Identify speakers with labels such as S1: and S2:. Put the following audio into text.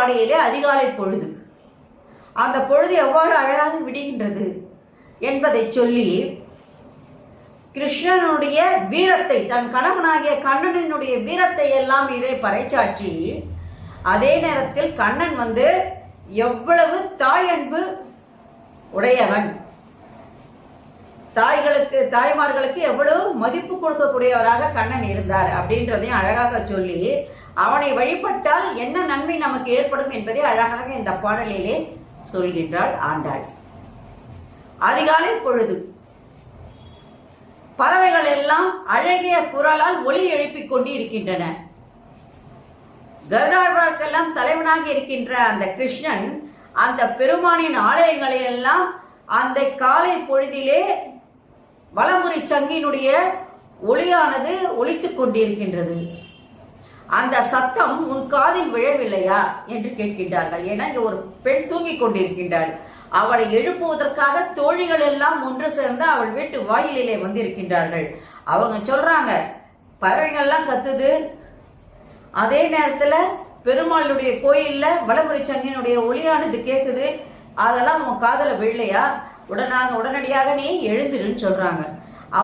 S1: பாடியிலே அதிகாலை பொழுது, அந்த பொழுது எவ்வாறு அழகாக விடுகின்றது என்பதை சொல்லி கிருஷ்ணனுடைய வீரத்தை, தன் கணவனாகிய கண்ணனினுடைய வீரத்தை எல்லாம் இதை பறைச்சாற்றி, அதே நேரத்தில் கண்ணன் எவ்வளவு தாய் அன்பு உடையவன், தாய்மார்களுக்கு எவ்வளவு மதிப்பு கொடுக்கக்கூடியவராக கண்ணன் இருந்தார் அப்படின்றதையும் அழகாக சொல்லி, அவனை வழிபட்டால் என்ன நன்மை நமக்கு ஏற்படும் என்பதை அழகாக இந்த பாடலிலே சொல்கின்றாள் ஆண்டாள். அதிகாலை பொழுது பறவைகள் எல்லாம் அழகிய குரலால் ஒலி எழுப்பிக் கொண்டு இருக்கின்றன. கருடாழ்வார்க்கெல்லாம் தலைவனாக இருக்கின்ற அந்த கிருஷ்ணன் அந்த பெருமானின் ஆலயங்களில் எல்லாம் அந்த காலை பொழுதிலே வலம்புரி சங்கினுடைய ஒளியானது ஒலித்துக் கொண்டிருக்கின்றது. அந்த சத்தம் உன் காதில் விழவில்லையா என்று கேட்கின்றார்கள். ஏன்னா இங்க ஒரு பெண் தூங்கிக் கொண்டிருக்கின்றாள். அவளை எழுப்புவதற்காக தோழிகள் எல்லாம் ஒன்று சேர்ந்து அவள் வீட்டு வாயிலே வந்திருக்கின்றார்கள். அவங்க சொல்றாங்க, பறவைகள்லாம் கத்துது, அதே நேரத்துல பெருமாளுடைய கோயில்ல வலம்புரி சங்கினுடைய ஒளியானது கேக்குது, அதெல்லாம் உன் காதல விழலையா, உடனடியாக நீ எழுந்திருன்னு சொல்றாங்க.